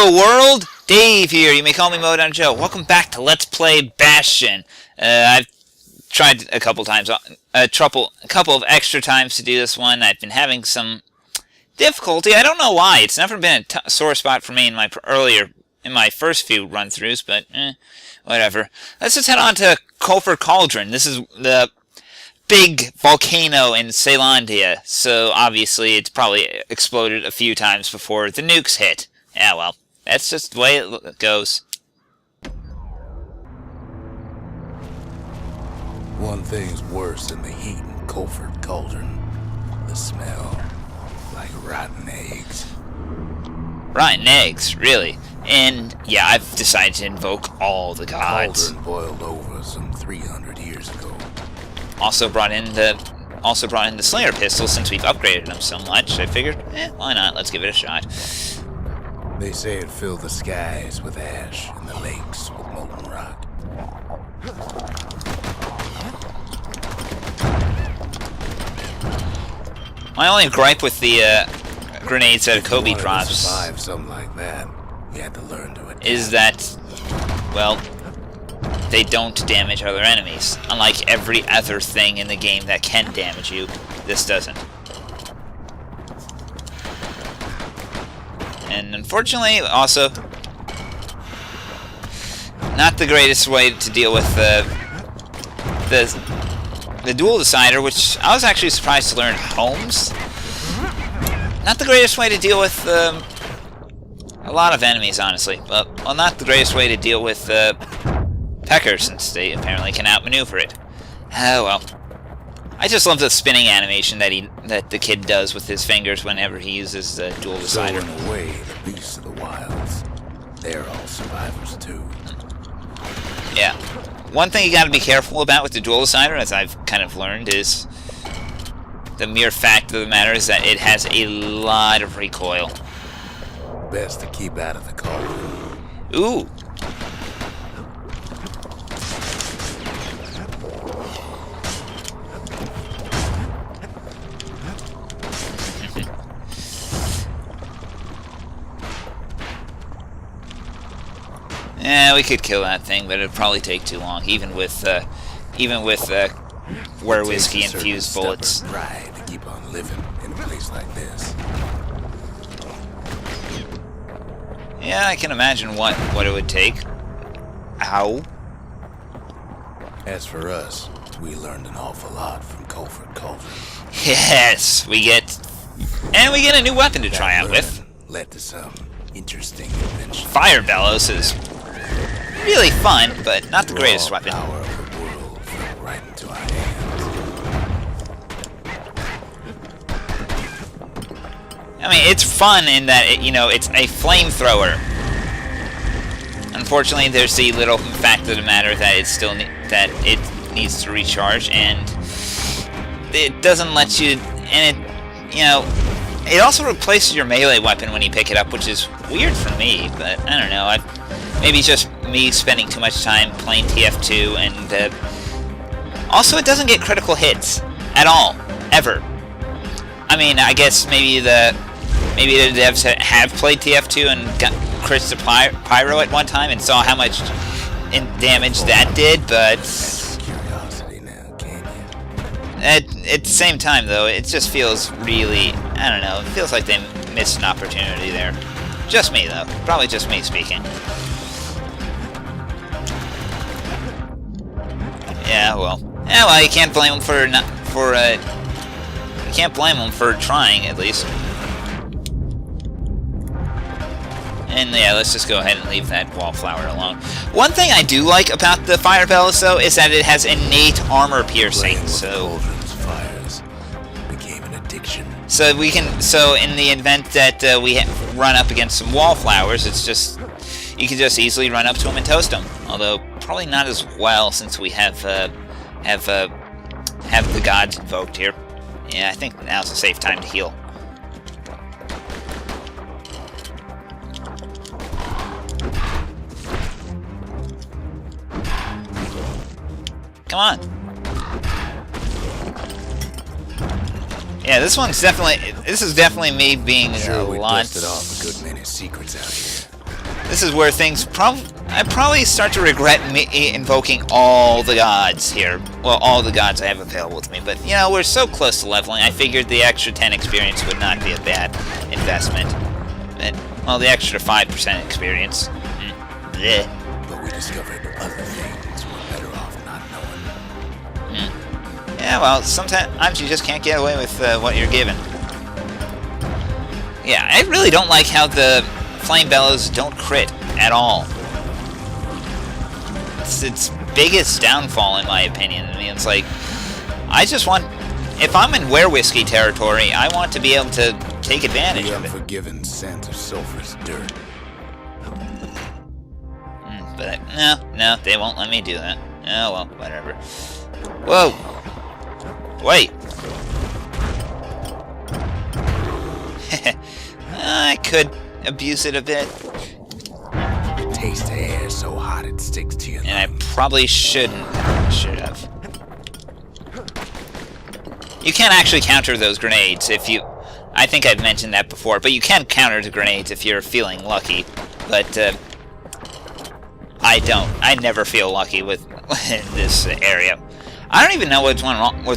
Hello world! Dave here, you may call me mowdownjoe. Welcome back to Let's Play Bastion. I've tried a couple times, a couple of extra times to do this one. I've been having some difficulty. I don't know why. It's never been a sore spot for me in my first few run-throughs, but whatever. Let's just head on to Sulphur Cauldron. This is the big volcano in Ceylondia, so obviously it's probably exploded a few times before the nukes hit. Yeah, well, that's just the way it goes. One thing's worse than the heat in Sulphur Cauldron. The smell. Like rotten eggs. Rotten eggs, really? And, yeah, I've decided to invoke all the gods. Cauldron boiled over some 300 years ago. Also brought in the Slayer pistol since we've upgraded them so much. I figured, why not? Let's give it a shot. They say it filled the skies with ash and the lakes with molten rock. My only gripe with the grenades that Kobe drops to survive something like that, you had to learn to adapt. Is that, well, they don't damage other enemies. Unlike every other thing in the game that can damage you, this doesn't. And unfortunately, also, not the greatest way to deal with the dual decider, which I was actually surprised to learn Holmes. Not the greatest way to deal with a lot of enemies, honestly. But, well, not the greatest way to deal with Pecker, since they apparently can outmaneuver it. Oh well. I just love the spinning animation that the kid does with his fingers whenever he uses the dual decider. So in a way, the beasts of the wilds, they're all survivors too. Yeah. One thing you gotta be careful about with the dual decider, as I've kind of learned, is the mere fact of the matter is that it has a lot of recoil. Best to keep out of the cauldron. Ooh. Yeah, we could kill that thing, but it'd probably take too long, even with where whiskey infused bullets. Pride to keep on living in a place like this. Yeah, I can imagine what it would take. Ow. As for us, we learned an awful lot from Sulphur Cauldron. Yes, we get a new weapon to try out with. Led to some interesting inventions. Fire bellows is really fun, but not the greatest weapon. Power of the world fell right into our hands. I mean, it's fun in that it's a flamethrower. Unfortunately, there's the little fact of the matter that it needs to recharge, and it doesn't let you. And it also replaces your melee weapon when you pick it up, which is weird for me. But I don't know. Maybe it's just me spending too much time playing TF2, and also it doesn't get critical hits at all, ever. I mean, I guess maybe the devs have played TF2 and got crits to Pyro at one time and saw how much damage that did, but Curiosity now, can you? at the same time, though, it just feels really, I don't know, it feels like they missed an opportunity there. Just me, though. Probably just me speaking. Yeah, well, you can't blame them you can't blame them for trying, at least. And yeah, let's just go ahead and leave that wallflower alone. One thing I do like about the fire bellows, though, is that it has innate armor piercing. So fires became an addiction. So in the event that we run up against some wallflowers, you can just easily run up to them and toast them. Although probably not as well since we have the gods invoked here. Yeah, I think now's a safe time to heal. Come on. Yeah, this is definitely me being a lot. Busted off a good many secrets out here. This is where things I probably start to regret me invoking all the gods here. Well, all the gods I have available to me, but, you know, we're so close to leveling, I figured the extra 10 experience would not be a bad investment. And, well, the extra 5% experience. Blech. But we discovered other things we're better off not knowing. Yeah, well, sometimes you just can't get away with what you're given. Yeah, I really don't like how the Flame Bellows don't crit at all. It's its biggest downfall, in my opinion. I mean, it's like, I just want, if I'm in Were-Whiskey territory, I want to be able to take advantage of it. The unforgiven scent of sulfurous dirt. But, no, they won't let me do that. Oh, well, whatever. Whoa! Wait! I could abuse it a bit. Taste the air so hot it sticks to you. And I probably shouldn't. Should have. You can't actually counter those grenades if you... I think I've mentioned that before, but you can counter the grenades if you're feeling lucky. But, I don't. I never feel lucky with this area. I don't even know what's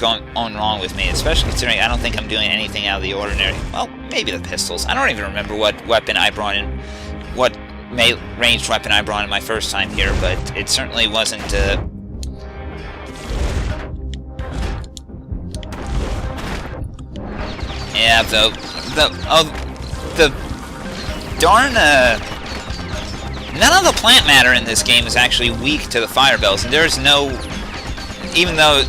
going on wrong with me, especially considering I don't think I'm doing anything out of the ordinary. Well, maybe the pistols. I don't even remember what weapon I brought in, what ranged weapon I brought in my first time here, but it certainly wasn't, yeah, the darn, none of the plant matter in this game is actually weak to the fire bells, and there's no... Even though,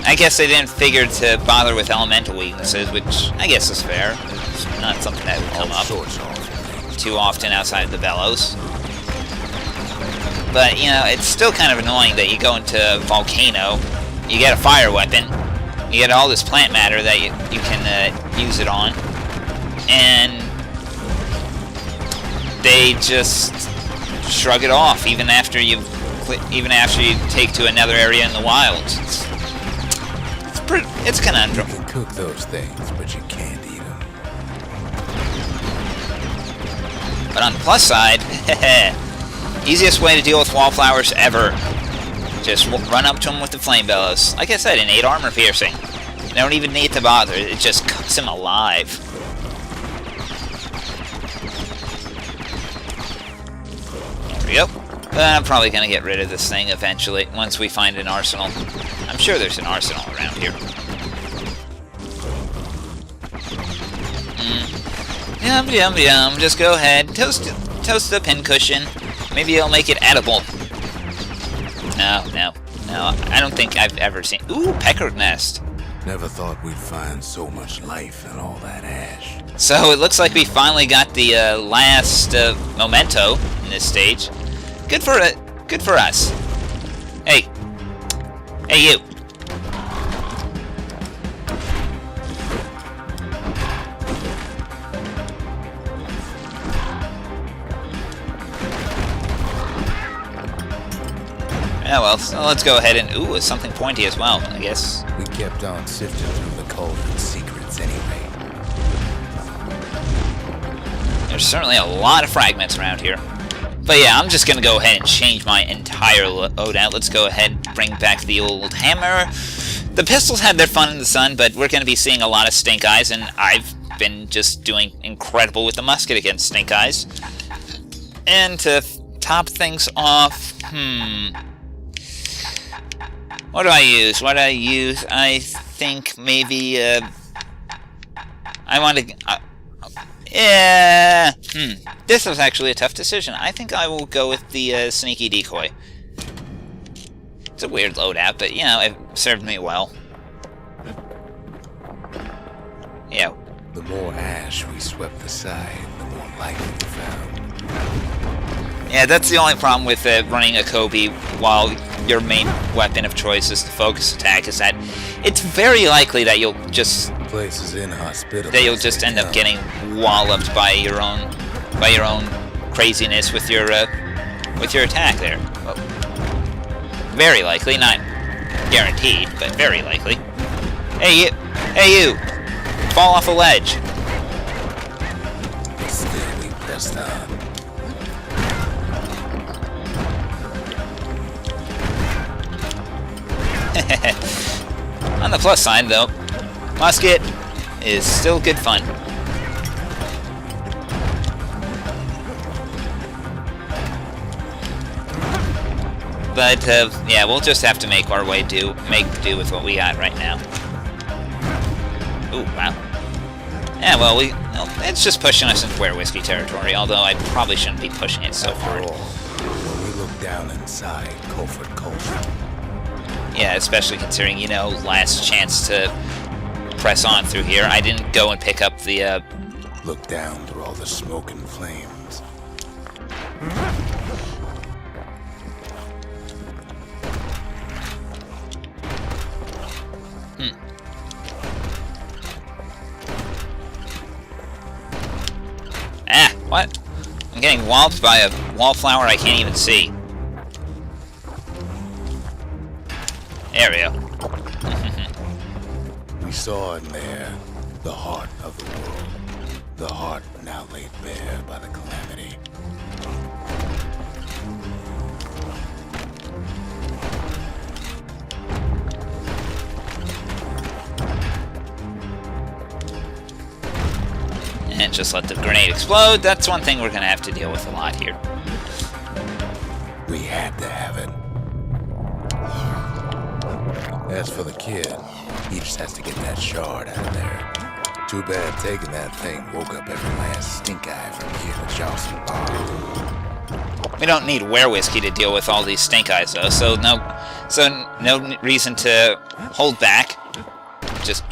I guess they didn't figure to bother with elemental weaknesses, which I guess is fair. It's not something that will come up too often outside of the bellows. But, you know, it's still kind of annoying that you go into a volcano, you get a fire weapon, you get all this plant matter that you can use it on, and they just shrug it off even after you take to another area in the wilds. It's conundrum. You can cook those things, but you can't eat them. But on the plus side, easiest way to deal with wallflowers ever. Just run up to them with the flame bellows. Like I said, innate armor piercing. You don't even need to bother. It just cooks him alive. There we go. But I'm probably going to get rid of this thing eventually, once we find an arsenal. I'm sure there's an arsenal around here. Yum. Just go ahead. Toast the pincushion. Maybe it'll make it edible. No. I don't think I've ever seen... Ooh, Pecker Nest. Never thought we'd find so much life in all that ash. So it looks like we finally got the last memento in this stage. Good for us. Hey, you. Yeah, well, so let's go ahead and... Ooh, it's something pointy as well, I guess. We kept on sifting through the cauldron's secrets anyway. There's certainly a lot of fragments around here. But yeah, I'm just going to go ahead and change my entire loadout. Let's go ahead and bring back the old hammer. The pistols had their fun in the sun, but we're going to be seeing a lot of stink eyes, and I've been just doing incredible with the musket against stink eyes. And to top things off, what do I use? I think maybe, I want to... yeah. This was actually a tough decision. I think I will go with the sneaky decoy. It's a weird loadout, but you know, it served me well. Yeah. The more ash we swept aside, the more life we found. Yeah, that's the only problem with running a Kobe while your main weapon of choice is the focus attack, is that it's very likely that you'll just... The place is inhospitable. That you'll just end up getting walloped by your own craziness with your attack there. Well, very likely, not guaranteed, but very likely. Hey you! Fall off a ledge. Still we pressed on. plus side, though, musket is still good fun. But, yeah, we'll just have to make our way do with what we got right now. Ooh, wow. Yeah, well, it's just pushing us into Where Whiskey territory, although I probably shouldn't be pushing it so hard. When we look down inside Colford Cauldron. Yeah, especially considering, you know, last chance to press on through here. I didn't go and pick up the, Look down through all the smoke and flames. Ah, what? I'm getting walloped by a wallflower I can't even see. There we go. We saw in there the heart of the world. The heart now laid bare by the calamity. And just let the grenade explode. That's one thing we're going to have to deal with a lot here. We had to have it. As for the kid, he just has to get that shard out of there. Too bad taking that thing woke up every last stink eye from here to Johnson Bar. We don't need Were Whiskey to deal with all these stink eyes, though, so no reason to hold back. Just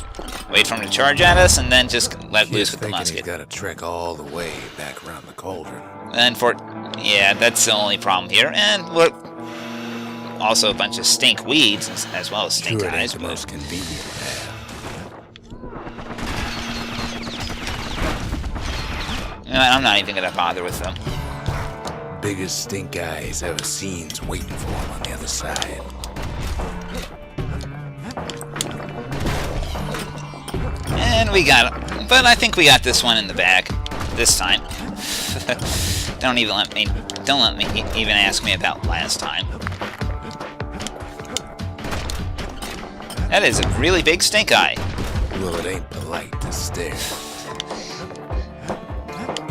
wait for him to charge at us, and then just let loose with the musket. He's got to trek all the way back around the cauldron. And yeah, that's the only problem here. And what? Also a bunch of stink weeds as well as stink Sure, it ain't eyes. the most convenient path. I'm not even gonna bother with them. Biggest stink eye he's ever seen's waiting for him on the other side. And we got it. But I think we got this one in the bag this time. Don't let me even ask me about last time. That is a really big stink eye. Well, it ain't polite to stare.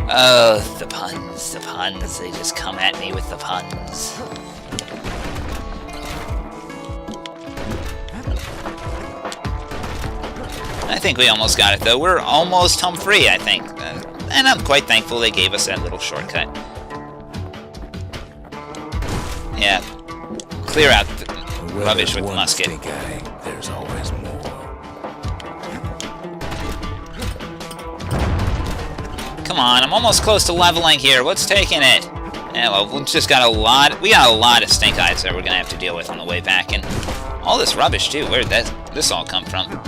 Oh, the puns, they just come at me with the puns. I think we almost got it, though. We're almost home-free, I think. And I'm quite thankful they gave us that little shortcut. Yeah. Clear out the rubbish with the musket. Stink eye, there's always more. Come on, I'm almost close to leveling here. What's taking it? Yeah, well, we just got a lot of stink eyes that we're gonna have to deal with on the way back, and all this rubbish too. Where did this all come from?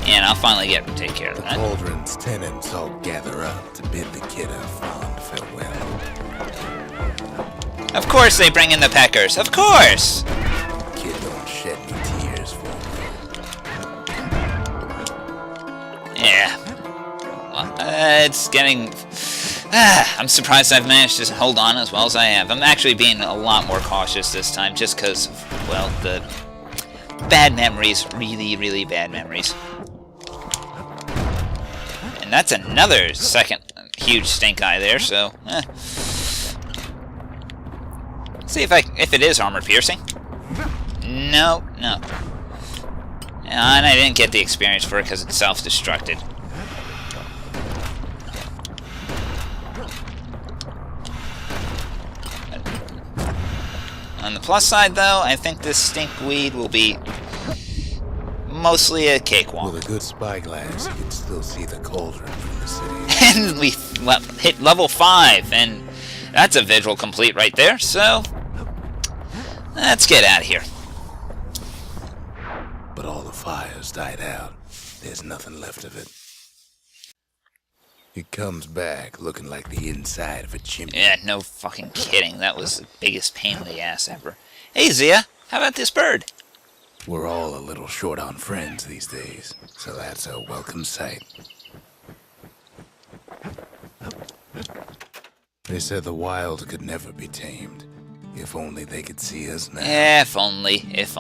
And I'll finally take care of that. The cauldron's tenants all gather up to bid the kid a fond farewell. Of course they bring in the Peckers. Of course. Kid don't shed any tears for me. Yeah. Well, it's getting... I'm surprised I've managed to hold on as well as I have. I'm actually being a lot more cautious this time, just because of, well, the bad memories. Really, really bad memories. And that's another second huge stink eye there, so... See if it is armor piercing. No. And I didn't get the experience for it because it's self-destructed. On the plus side, though, I think this stinkweed will be mostly a cakewalk. With a good spyglass, you can still see the cauldron from the city. And we hit level 5, and that's a visual complete right there, so let's get out of here. But all the fires died out. There's nothing left of it. It comes back looking like the inside of a chimney. Yeah, no fucking kidding. That was the biggest pain in the ass ever. Hey, Zia, how about this bird? We're all a little short on friends these days, so that's a welcome sight. They said the wild could never be tamed, If only they could see us now. If only. If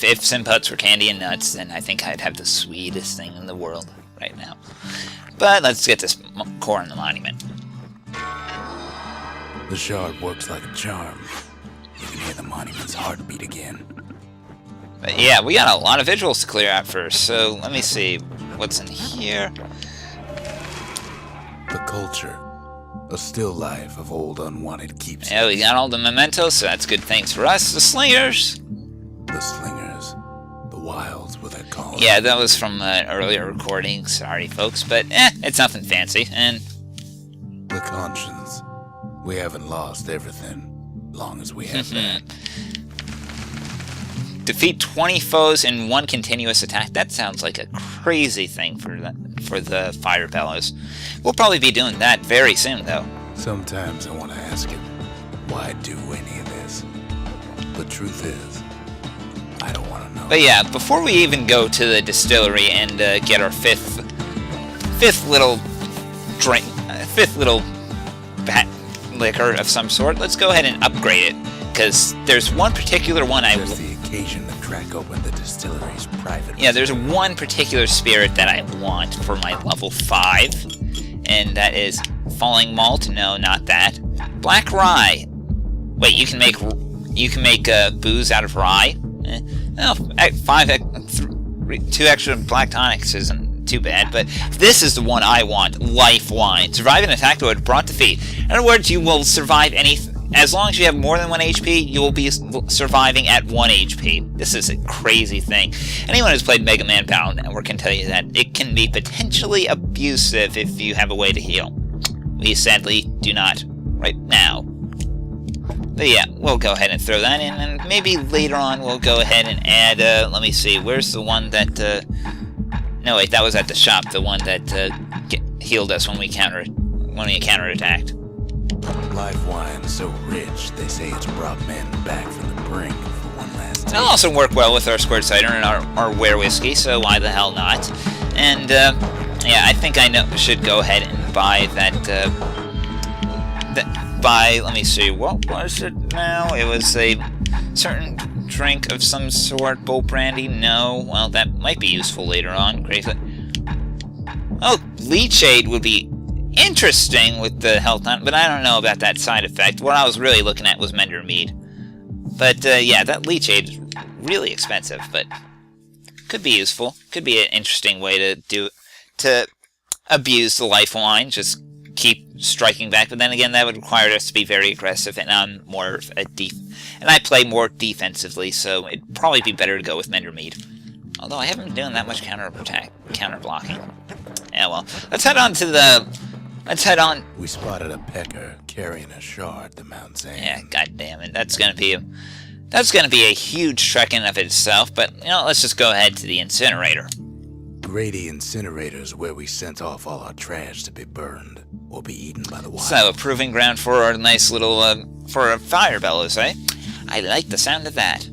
ifs and buts were candy and nuts, then I think I'd have the sweetest thing in the world right now. But let's get this core in the monument. The shard works like a charm. You can hear the monument's heartbeat again. But yeah, we got a lot of visuals to clear out first, so let me see what's in here. The culture. A still life of old unwanted keepsakes. Yeah, we got all the mementos, so that's good things for us. The slingers. The slingers. The wilds were their calling. Yeah, that was from an earlier recording. Sorry, folks, but it's nothing fancy. And the conscience. We haven't lost everything, long as we have that. Defeat 20 foes in one continuous attack. That sounds like a crazy thing for the fire bellows. We'll probably be doing that very soon, though. Sometimes I want to ask it, why do any of this? The truth is, I don't want to know. But yeah, before we even go to the distillery and get our fifth little drink, fifth little bat liquor of some sort, let's go ahead and upgrade it. Because there's one particular one There's the occasion to crack open the distillery's private... Yeah, there's one particular spirit that I want for my level 5. And that is Falling Malt. No, not that. Black Rye. Wait, you can make booze out of rye? No, 2 extra black tonics isn't too bad, but this is the one I want. Life Wine. Survive an attack that would brought defeat. In other words, you will survive anything. As long as you have more than 1 HP, you will be surviving at 1 HP. This is a crazy thing. Anyone who's played Mega Man Battle Network can tell you that it can be potentially abusive if you have a way to heal. We sadly do not right now. But yeah, we'll go ahead and throw that in, and maybe later on we'll go ahead and add, let me see, where's the one that, no wait, that was at the shop, the one that healed us when we counterattacked. Life wine so rich, they say it's brought men back from the brink for one last time. It'll also work well with our squirt cider and our ware whiskey, so why the hell not? And, yeah, I think I should go ahead and buy that, let me see, what was it now? It was a certain drink of some sort, bull brandy? No, well, that might be useful later on. Great. Oh, Leechade would be interesting with the health hunt, but I don't know about that side effect. What I was really looking at was Mender Mead. But, yeah, that Leechade is really expensive, but could be useful. Could be an interesting way to abuse the life wine, just keep striking back. But then again, that would require us to be very aggressive, and I'm more of a and I play more defensively, so it'd probably be better to go with Mender Mead. Although I haven't been doing that much counter blocking. Yeah, well, let's head on. We spotted a pecker carrying a shard to Mount Zane. Yeah, god damn it. That's gonna be a huge trek in of itself, but you know, let's just go ahead to the incinerator. Grady Incinerator is where we sent off all our trash to be burned or be eaten by the wild. So, a proving ground for our nice little for our fire bellows, eh? I like the sound of that.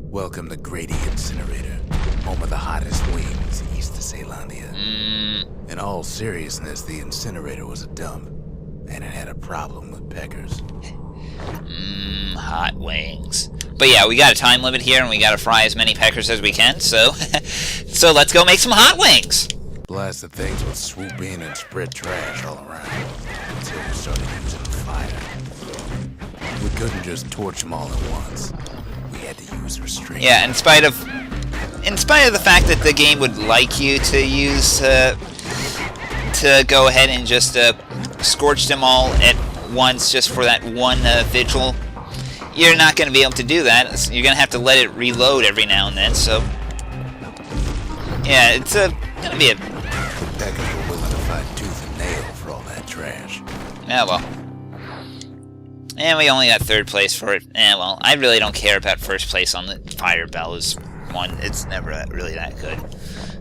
Welcome to Grady Incinerator, home of the hottest wings east of Ceylondia. In all seriousness, the incinerator was a dump, and it had a problem with peckers. Hot wings. But yeah, we got a time limit here, and we gotta fry as many peckers as we can, so so let's go make some hot wings! Blasted things would swoop in and spread trash all around, until we started using fire. We couldn't just torch them all at once. We had to use restraint. Yeah, in spite of the fact that the game would like you to use, to go ahead and just scorch them all at once just for that one vigil, you're not going to be able to do that. You're going to have to let it reload every now and then, so... Yeah, it's going to be a... Peckers were willing to fight tooth and nail for all that trash. Yeah, well. And we only got 3rd place for it. Well, I really don't care about 1st place on the Fire Bellows one. It's never really that good.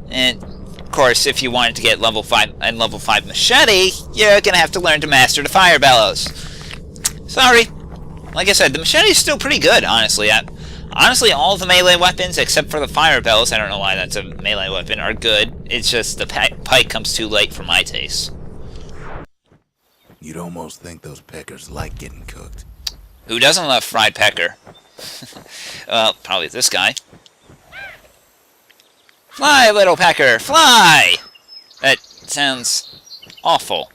And, of course, if you wanted to get level 5 and level 5 machete, you're going to have to learn to master the Fire Bellows. Sorry. Like I said, the machete is still pretty good, honestly. Honestly, all the melee weapons, except for the fire bellows, I don't know why that's a melee weapon, are good. It's just the pike comes too late for my taste. You'd almost think those peckers like getting cooked. Who doesn't love fried pecker? Well, probably this guy. Fly, little pecker, fly! That sounds awful.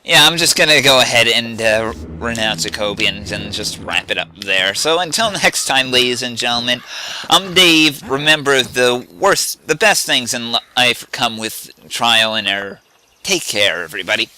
Yeah, I'm just gonna go ahead and renounce Jacoby and just wrap it up there. So until next time, ladies and gentlemen, I'm Dave. Remember, the best things in life come with trial and error. Take care, everybody.